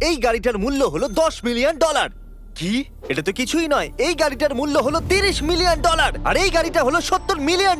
এই গাড়িটার মূল্য হলো $10 মিলিয়ন। কি? এটা তো কিছুই নয়, এই গাড়িটার মূল্য হলো $30 মিলিয়ন। আর এই গাড়িটা হলো $70 মিলিয়ন।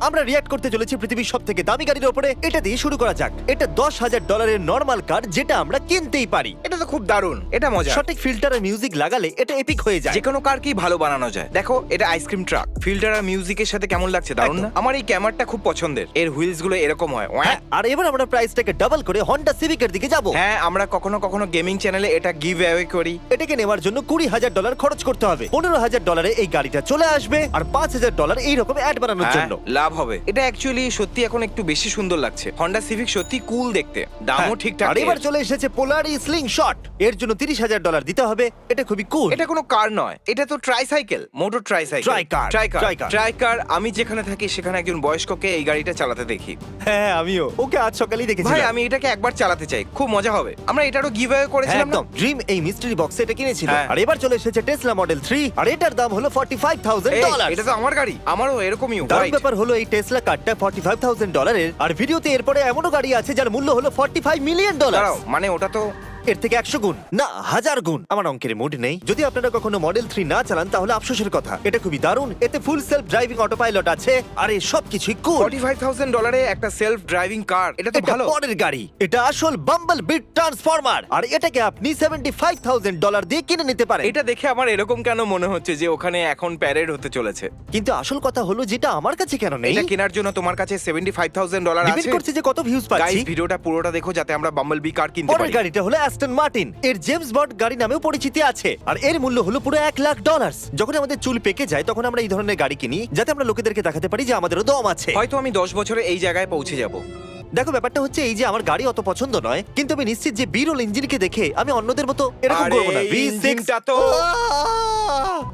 আমরা রিয়াক্ট করতে চলেছি পৃথিবীর সব থেকে দামি গাড়ির উপরে। এটা দিয়ে শুরু করা যাক। এটা $10,000 নর্মাল কার, যেটা আমরা কিনতেই পারি। এটা তো খুব দারুণ, এটা মজা। সঠিক ফিল্টার আর মিউজিক লাগালে এটা এপিক হয়ে যায়। যে কোনো কারকেই ভালো বানানো যায়। দেখো, এটা আইসক্রিম ট্রাক, ফিল্টার আর মিউজিকের সাথে কেমন লাগছে, দারুণ না? আমার এই ক্যামেরাটা খুব পছন্দের। এর হুইলস গুলো এরকম হয়। হ্যাঁ, আর এবার আমরা প্রাইসটাকে ডাবল করে হন্ডা সিভিকের দিকে যাব। হ্যাঁ, আমরা কখনো কখনো গেমিং চ্যানেলে এটা গিভ অ্যাওয়ে করি। এটাকে নেওয়ার জন্য $20,000 খরচ করতে হবে। $15,000 এই গাড়িটা চলে আসবে, আর $5,000 এইরকম অ্যাড বানানোর হ্যাঁ, জন্য। লাভ হবে। এটা অ্যাকচুয়ালি সত্যি এখন একটু বেশি সুন্দর লাগছে। হন্ডা সিভিক সত্যি কুল দেখতে, দামও হ্যাঁ, ঠিকঠাক। আর এবার চলে এসেছে পোলারি স্লিংশট। এর জন্য $30,000 দিতে হবে। এটা খুবই কুল। এটা কোনো কার নয়, এটা তো tricycle, motor tricycle. Tricar, Tricar। ট্রাইকার। আমি যেখানে থাকি সেখানে একজন বয়স্ককে এই গাড়িটা চালাতে দেখি। হ্যাঁ, আমিও ওকে আজ সকালেই দেখেছি। ভাই, আমি এটাকে একবার চালাতে চাই, খুব মজা হবে। আমরা এটারও গিভ অ্যাওয়ে করেছিলাম না? একদম ড্রিম এই মিস্ট্রি বক্সে এটা কিনেছিল। হ্যাঁ। আর এবার চলে এসেছে টেসলা মডেল 3, আর এটার দাম হলো এই, $45,000। এটা তো আমার গাড়ি, আমারও এরকমই। দারুণ ব্যাপার হলো এই টেসলা কারটা $45,000 এর, আর ভিডিওতে এরপরে এমনও গাড়ি আছে যার মূল্য হলো $45 মিলিয়ন। দাঁড়াও, মানে ওটা তো এর থেকে 100 গুণ না 1000 গুণ। আমার অঙ্কের মুড নেই। যদি আপনারা কখনো মডেল 3 না চালান তাহলে আফসোসের কথা। এটা খুবই দারুণ। এতে ফুল সেলফ ড্রাইভিং অটো পাইলট আছে, আর এই সবকিছুই কুল। $45,000 একটা সেলফ ড্রাইভিং কার, এটা তো এটা ভালো। পরের গাড়ি। এটা আসল বাম্বল বিট ট্রান্সফরমার, আর এটাকে আপনি $75,000 দিয়ে কিনে নিতে পারেন। এটা দেখে আমার এরকম কেন মনে হচ্ছে যে ওখানে এখন প্যারেড হতে চলেছে? কিন্তু আসল কথা হলো যেটা আমার কাছে কেন নেই। এটা কেনার জন্য তোমার কাছে $75,000 ডিপেন্ড আছে। করছে যে কত ভিউজ পাচ্ছি। গাইস, ভিডিওটা পুরোটা দেখো যাতে আমরা বাম্বলবি কার কিনতে পরের পারি। গাড়িটা হলো অ্যাস্টন মার্টিন। এর জেমস বন্ড গাড়ি নামেও পরিচিতি আছে, আর এর মূল্য হলো পুরো $1,00,000। যখন আমাদের চুল পেকে যায় তখন আমরা এই ধরনের গাড়ি কিনি, যাতে আমরা লোকেদেরকে দেখাতে পারি যে আমাদেরও দম আছে। হয়তো আমি 10 বছরে এই জায়গায় পৌঁছে যাব। দেখো, ব্যাপারটা হচ্ছে এই যে আমার গাড়ি অত পছন্দ নয়, কিন্তু আমি নিশ্চিত যে বিরল ইঞ্জিনকে দেখে আমি অন্যদের মতো এরকম আরে, করব না। এই ইঞ্জিনটা তো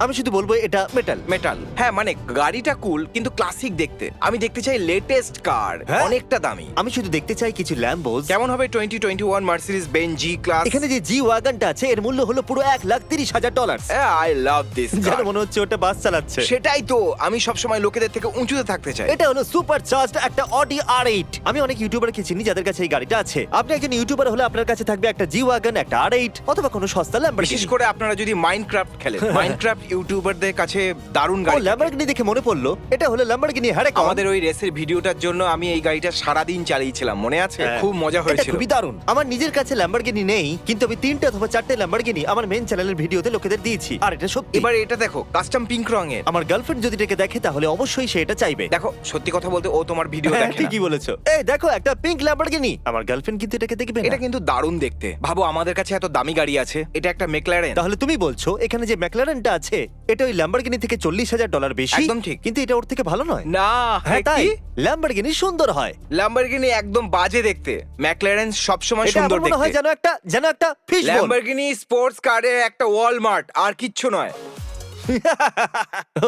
আমি শুধু বলবো এটা মেটাল। মেটাল। হ্যাঁ, মানে গাড়িটা কুল কিন্তু ক্লাসিক দেখতে। আমি দেখতে চাই লেটেস্ট কার, হ্যাঁ। অনেকটা দামি। আমি শুধু দেখতে চাই কিছু ল্যাম্বোস। কেমন হবে 2021 মার্সিডিজ বেঞ্জ জি ক্লাস? এখানে যে জি ওয়াগনটা আছে এর মূল্য হলো পুরো $1,30,000। আই লাভ দিস যেন কার। মনে হচ্ছে ওটা বাস চালাচ্ছে। সেটাই তো, আমি সব সময় লোকেদের থেকে উঁচুতে থাকতে চাই। এটা হলো সুপার চার্জড একটা অডি R8। আমি অনেক ইউটিউবারকে চিনি যাদের কাছে এই গাড়িটা আছে। আপনি একজন ইউটিউবার হলে আপনার কাছে থাকবে একটা জি ওয়াগন, একটা R8, অথবা কোনো সস্তা বিশেষ ল্যাম্বরগিনি। করে আপনারা যদি মাইনক্রাফট খেলেন, মাইনক্রাফট ইউটিউবারদের কাছে দারুণ ও, গাড়ি। ল্যাম্বরগিনি দেখে মনে পড়লো, এটা হলো ল্যাম্বরগিনি হ্যারাকন। আমাদের ওই রেসের ভিডিওটার জন্য আমি এই গাড়িটা সারাদিন চালিয়েছিলাম, মনে আছে? হ্যাঁ। খুব মজা এটা হয়েছিল। খুবই দারুণ। আমার নিজের কাছে ল্যাম্বরগিনি নেই, কিন্তু আমি 3টে অথবা 4টে ল্যাম্বরগিনি আমার মেন চ্যানেলের ভিডিওতে লোকেদের দিয়েছি, আর এটা সত্যি। এবার এটা দেখো, কাস্টম পিঙ্ক রঙের। আমার গার্লফ্রেন্ড যদি এটাকে দেখে তাহলে অবশ্যই সে এটা চাইবে। দেখো, সত্যি কথা বলতে ও তোমার ভিডিও হ্যাঁ, দেখে না। ঠিকই বলেছো। এই দেখো, একটা পিঙ্ক ল্যাম্বরগিনি। আমার গার্লফ্রেন্ড কিন্তু এটাকে দেখবে না। এটা কিন্তু দারুণ দেখতে। ভাবো, আমাদের কাছে এত দামি গাড়ি আছে, এটা একটা মেকলারেন। তাহলে তুমি বলছো এখানে যে ম্যাকলারেনটা আছে এটা ওই ল্যাম্বরগিনি থেকে $40,000 বেশি? একদম ঠিক। কিন্তু এটা ওর থেকে ভালো নয়। না, হ্যাঁ, তাই ল্যাম্বরগিনি সুন্দর হয়। ল্যাম্বরগিনি একদম বাজে দেখতে, ম্যাকলারেন সবসময় এটা সুন্দর আমার মনে হয় দেখতে। যেন একটা ফিশ বোল। ল্যাম্বরগিনি স্পোর্টস কারের একটা ওয়ালমার্ট, আর কিচ্ছু নয়।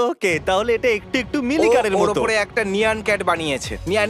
ওকে, তাহলে এটা একটু একটু মিলি কারের ওর মতো। উপরে একটা নিয়ান ক্যাট বানিয়েছে। নিয়ান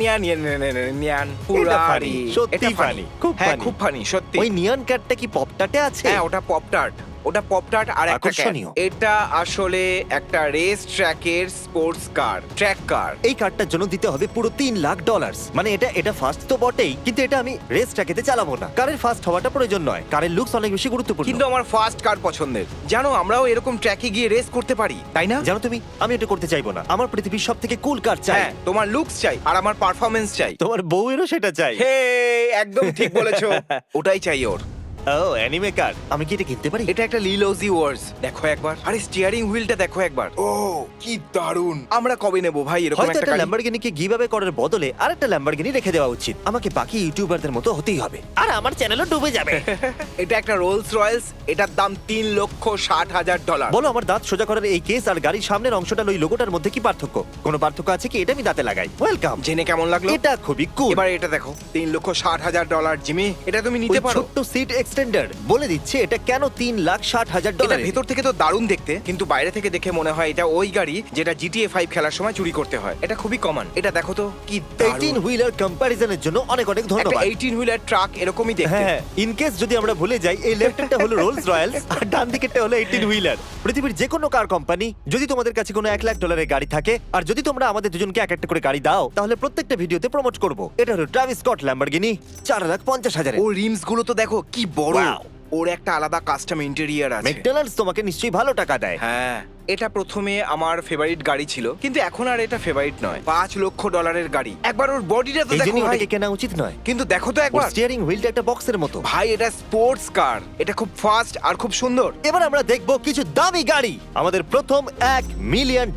এটা funny, সত্যি এটা funny, খুব হ্যাঁ, funny। খুব ফানি সত্যি। ওই নিয়ন ক্যাটটা কি পপটাটে আছে? হ্যাঁ, ওটা পপটার্ট। ওটা পপটার্ট আর একটা cat। আকর্ষণীয়। এটা আসলে একটা রেস ট্র্যাকের স্পোর্টস কার, ট্র্যাক কার। এই কারটার জন্য দিতে হবে পুরো $3,00,000। মানে এটা ফার্স্ট তো বটেই, কিন্তু এটা আমি রেস ট্র্যাকেতে চালাবো না। কারের ফার্স্ট হওয়াটা প্রয়োজন নয়, কারের লুকস অনেক বেশি গুরুত্বপূর্ণ। কিন্তু আমার ফার্স্ট কার পছন্দের। জানো, আমরাও এরকম ট্র্যাকে গিয়ে রেস করতে পারি, তাই না? জানো তুমি, আমি এটা করতে চাইবো না। আমার পৃথিবীর সব থেকে কুল কার চাই। হ্যাঁ, তোমার লুকস চাই আর আমার পারফরম্যান্স চাই। তোমার বউয়েরও সেটা চাই। হে, একদম ঠিক বলেছো। ওটাই চাই ওর। ও, অ্যানিমে কার। আমি কি এটা কিনতে পারি? এটা একটা লিলোজি ওয়ার্স, দেখো একবার। আরে স্টিয়ারিং হুইলটা দেখো একবার। ও, কি দারুণ। আমরা কবে নেব ভাই এরকম হয়তো একটা একটা গাড়ি? ল্যাম্বরগিনিকে গিভঅ্যাওয়ে করার বদলে আরেকটা ল্যাম্বরগিনি রেখে দেওয়া উচিত। আমাকে বাকি ইউটিউবারদের মতো হতেই হবে, আর আমার চ্যানেলও ডুবে যাবে। এটা একটা রোলস রয়েলস, এটার দাম $3,60,000। বলো, আমার দাঁত সোজা করার এই কেস আর গাড়ির সামনের অংশটার ওই লোগোটার মধ্যে কি পার্থক্য? কোনো পার্থক্য আছে কি? এটা আমি দাঁতে লাগাই। ওয়েলকাম। জেনে কেমন লাগলো? এটা খুবই কুল। এবার এটা দেখো, $3,60,000। জিমি, এটা তুমি নিতে ওই পারো। ছোট্ট সিট এক্সটেন্ডার বলে দিচ্ছে এটা কেন এটা $3,60,000। ভেতর থেকে তো দারুণ দেখতে, কিন্তু বাইরে থেকে দেখে মনে হয় এটা ওই গাড়ি যেটা GTA 5 খেলার সময় চুরি করতে হয়। এটা খুবই কমন। এটা দেখো তো কি 18 হুইলার কম্প্যারিজনের জন্য অনেক অনেক একটা ধন্যবাদ। 18 হুইলার ট্রাক এরকমই দেখতে। হ্যাঁ, ইন কেস যদি আমরা ভুলে যাই, এই লেফটেরটা হলো রোলস রয়েলস আর ডান দিকেরটা হলো 18 হুইলার। পৃথিবীর যে কোনো কার কোম্পানি, যদি তোমাদের কাছে কোনো $1,00,000 গাড়ি থাকে আর যদি তোমরা আমাদের দুজনকে এক একটা করে গাড়ি দাও, তাহলে প্রত্যেকটা ভিডিওতে প্রমোট করব। এটা হলো ট্রাভিস স্কট ল্যাম্বরগিনি, $4,50,000। ও রিমস গুলো তো দেখো কি বড়। Wow! ওর একটা আলাদা কাস্টম ইন্টেরিয়ার আছে। ম্যাকডোনাল্ডস তোমাকে নিশ্চয়ই ভালো টাকা দেয়। হ্যাঁ, এটা প্রথমে আমার ফেভারিট গাড়ি ছিল, কিন্তু এখন আর এটা ফেভারিট নয়। $5 লক্ষ গাড়ি। একবার ওর বডিটা তো এই দেখো জন্য ভাই। ওটাকে কেনা উচিত নয়। কিন্তু দেখো তো ওর একবার, স্টিয়ারিং হুইলটা একটা বক্সের মতো। ভাই এটা স্পোর্টস কার, এটা খুব ফাস্ট আর খুব সুন্দর। এবার আমরা দেখবো কিছু দামি গাড়ি। আমাদের প্রথম $1 মিলিয়ন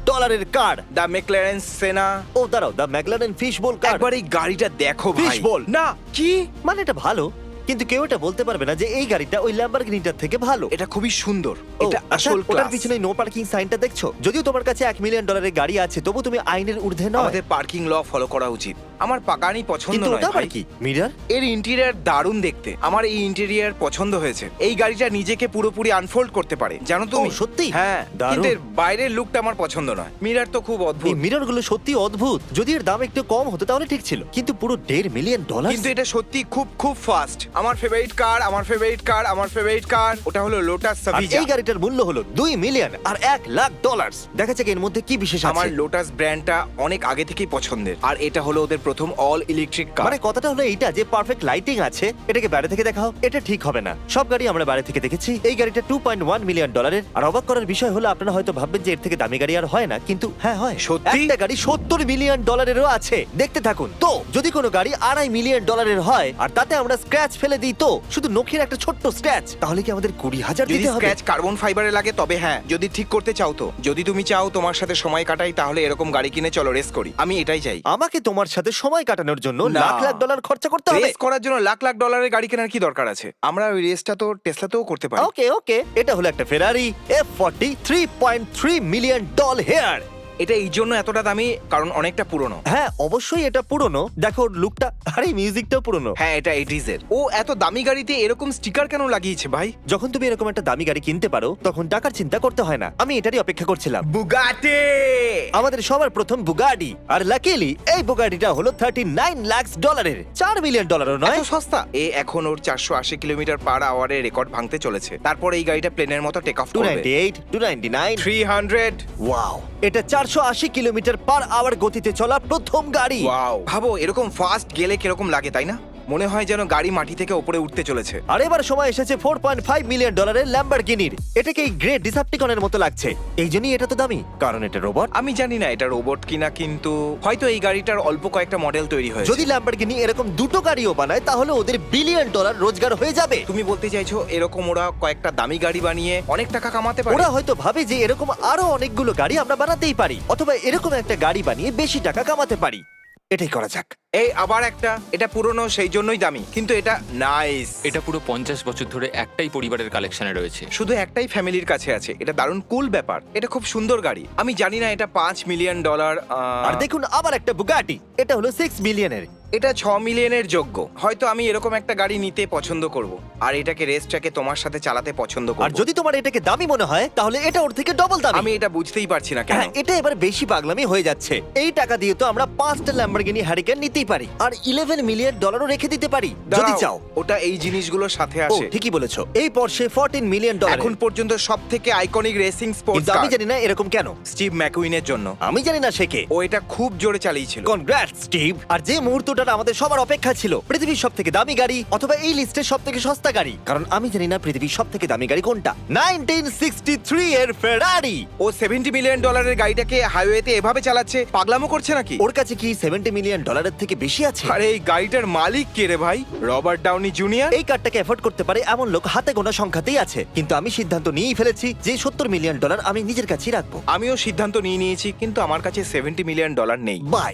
কার। দ্য ম্যাকলারেন সেনা। ও দাঁড়াও, দ্য ম্যাকলারেন ফিশ বোল কার। একবার এই গাড়িটা দেখো ভাই। Fishbowl। না কি, মানে এটা ভালো, কিন্তু কেউ এটা বলতে পারবে না যে এই গাড়িটা ওই ল্যাম্বরগিনিটার থেকে ভালো। এটা খুবই সুন্দর। ও, এটা আচ্ছা, আসল ওটার ক্লাস। পিছনে নো পার্কিং সাইনটা দেখছো? যদিও তোমার কাছে $1 মিলিয়ন গাড়ি আছে, তবু তুমি আইনের ঊর্ধ্বে নয়। আমাদের পার্কিং ল ফলো করা উচিত। আমার পাকানি পছন্দ কিন্তু নয় ওটা আবার ভাই। কি মিরর? এর ইন্টেরিয়ার দারুণ দেখতে। আমার এই ইন্টেরিয়ার পছন্দ হয়েছে। এই গাড়িটা নিজেকে পুরোপুরি আনফোল্ড করতে পারে, জানো তুমি? ও, সত্যি? হ্যাঁ, দারুণ। কিন্তু এর বাইরের লুকটা আমার পছন্দ নয়। মিরর তো খুব এই অদ্ভুত। মিরর গুলো সত্যি অদ্ভুত। যদি এর দাম একটু কম হতো তাহলে ঠিক ছিল, কিন্তু পুরো $1.5 মিলিয়ন। কিন্তু এটা সত্যি খুব খুব ফাস্ট। আমার ফেভারিট কার, আমার ফেভারিট কার, আমার ফেভারিট কার ওটা হলো লোটাস আর সাভিজা। এই গাড়িটার মূল্য হলো $2 মিলিয়ন আর $1,00,000। দেখা যাক এর মধ্যে কি বিশেষ আমার আছে। লোটাস ব্র্যান্ডটা অনেক আগে থেকেই পছন্দের, আর এটা হলো ওদের প্রথম অল ইলেকট্রিক কার। মানে কথাটা হলো এইটা যে পারফেক্ট লাইটিং আছে। এটাকে বাইরে থেকে দেখাও, এটা ঠিক হবে না। সব গাড়ি আমরা বাইরে থেকে দেখেছি। এই গাড়িটা $2.1 মিলিয়ন। আর অবাক করার বিষয় হলো, আপনারা হয়তো ভাববেন যে এর থেকে দামি গাড়ি আর হয় না, কিন্তু হ্যাঁ হয়। সত্যি? একটা গাড়ি $70 মিলিয়ন আছে। দেখতে থাকুন। তো যদি কোনো গাড়ি $2.5 মিলিয়ন হয় আর তাতে আমরা স্ক্র্যাচ ফেলে দিই, তো শুধু নখের একটা ছোট্ট স্ক্র্যাচ, তাহলে কি আমাদের 20,000 যদি দিতে হবে? স্ক্র্যাচ কার্বন ফাইবারে লাগে তবে হ্যাঁ, যদি ঠিক করতে চাও তো। যদি তুমি চাও তোমার সাথে সময় কাটাই, তাহলে এরকম গাড়ি কিনে চলো রেস করি। আমি এটাই চাই। আমাকে তোমার সাথে সময় কাটানোর জন্য না। লাখ লাখ ডলার খরচা করতে হবে? রেস করার জন্য লাখ লাখ ডলারের গাড়ি কেনার কি দরকার আছে? আমরা ওই রেসটা তো টেসলাতেও করতে পারি। ওকে ওকে, এটা হলো একটা ফেরারি F40 $3.3 মিলিয়ন হেয়ার। এটা এই জন্য এতটা দামি কারণ অনেকটা পুরনো। হ্যাঁ অবশ্যই এটা পুরনো। দেখো ওর লুকটা, আরে মিউজিকটাও পুরনো। হ্যাঁ, এটা 80s এর। ও এত দামি গাড়িতে এরকম স্টিকার কেন লাগিয়েছে ভাই? যখন তুমি এরকম একটা দামি গাড়ি কিনতে পারো তখন টাকার চিন্তা করতে হয় না। আমি এটারই অপেক্ষা করছিলাম। বুগাটি। আমাদের সবার প্রথম বুগাডি, আর লাকিলি এই বুগাডিটা হলো $39 লাখ $4 মিলিয়ন নয়। এত সস্তা। এ এখন ওর 480 কিলোমিটার পার আওয়ারে রেকর্ড ভাঙতে চলেছে। তারপর এই গাড়িটা প্লেনের মতো টেক অফ করবে। 298, 299, 300। ওয়াও! এটা 480 কিলোমিটার পার আওয়ার গতিতে চলা প্রথম গাড়ি। ওয়াও, ভাবো এরকম ফাস্ট গেলে কিরকম লাগে, তাই না? মনে হয় যেন গাড়ি মাটি থেকে উপরে উঠতে চলেছে। আর এবার সময় এসেছে $4.5 মিলিয়ন ল্যাম্বরগিনির। এটাকে এই গ্রেট ডিসেপ্টিকনের মতো লাগছে। এই জন্যই এটা তো দামি, কারণ এটা রোবট। আমি জানি না এটা রোবট কিনা, কিন্তু হয়তো এই গাড়িটার অল্প কয়েকটা মডেল তৈরি হয়েছে। যদি ল্যাম্বরগিনি এরকম দুটো গাড়িও বানায় তাহলে ওদের $1 বিলিয়ন রোজগার হয়ে যাবে। তুমি বলতে চাইছো এরকম ওরা কয়েকটা দামি গাড়ি বানিয়ে অনেক টাকা কামাতে পারে? ওরা হয়তো ভাবে যে এরকম আরো অনেকগুলো গাড়ি আমরা বানাতেই পারি, অথবা এরকম একটা গাড়ি বানিয়ে বেশি টাকা কামাতে পারি। এটাই করা যাক। এই আবার একটা, এটা পুরনো সেই জন্যই দামি, কিন্তু এটা নাইস। এটা পুরো 50 বছর ধরে একটাই পরিবারের কালেকশনে রয়েছে। শুধু একটাই ফ্যামিলির কাছে আছে। এটা দারুণ কুল ব্যাপার। এটা খুব সুন্দর গাড়ি। আমি জানি না এটা $5 মিলিয়ন। আর দেখুন আবার একটা বুগাটি, এটা হলো 6 মিলিয়নের। এটা 6 মিলিয়নের যোগ্য। হয়তো আমি এরকম একটা গাড়ি নিতে পছন্দ করব, আর এটাকে রেস ট্র্যাকে তোমার সাথে চালাতে পছন্দ আর করব। যদি তোমার এটাকে দামি মনে হয় তাহলে এটা ওর থেকে ডবল দামি। আমি এটা বুঝতেই পারছি না কেন। হ্যাঁ, এটা এবার বেশি পাগলামি হয়ে যাচ্ছে। এই টাকা দিয়ে তো আমরা 5টা ল্যাম্বরগিনি হারিকেন নিতেই পারি, আর $11 মিলিয়ন রেখে দিতে পারি যদি দাঁড়াও, চাও। ওটা এই জিনিসগুলোর সাথে ও আসে। ঠিকই বলেছো। এই Porsche $14 মিলিয়ন। এখন পর্যন্ত সবথেকে আইকনিক রেসিং স্পোর্টস কিন্তু আমি কার জানি না এরকম কেন। স্টিভ ম্যাকুইনের জন্য। আমি জানি না সে কে। ও এটা খুব জোরে চালিয়েছিল। Congrats Steve. আর যে মুহূর্তটা আমাদের সবার অপেক্ষা ছিল, পৃথিবীর সবথেকে দামি গাড়ি অথবা এই লিস্টের সবথেকে সস্তা গাড়ি, কারণ আমি জানি না পৃথিবীর সবথেকে দামি গাড়ি কোনটা। 1963 এর ফেরারি। ও $70 মিলিয়ন গাড়িটাকে হাইওয়েতে এভাবে চালাচ্ছে, পাগলামো করছে নাকি? ওর কাছে কি $70 মিলিয়ন থেকে বেশি আছে? আরে এই গাড়িটার মালিক কে রে ভাই? Robert Downey Junior? এই কারটাকে এফোর্ড করতে পারে এমন লোক হাতে গোনা সংখ্যাতেই আছে, কিন্তু আমি সিদ্ধান্ত নিয়েই ফেলেছি যে $70 মিলিয়ন আমি নিজের কাছেই রাখবো। আমিও সিদ্ধান্ত নিয়ে নিয়েছি, কিন্তু আমার কাছে $70 মিলিয়ন নেই। বাই।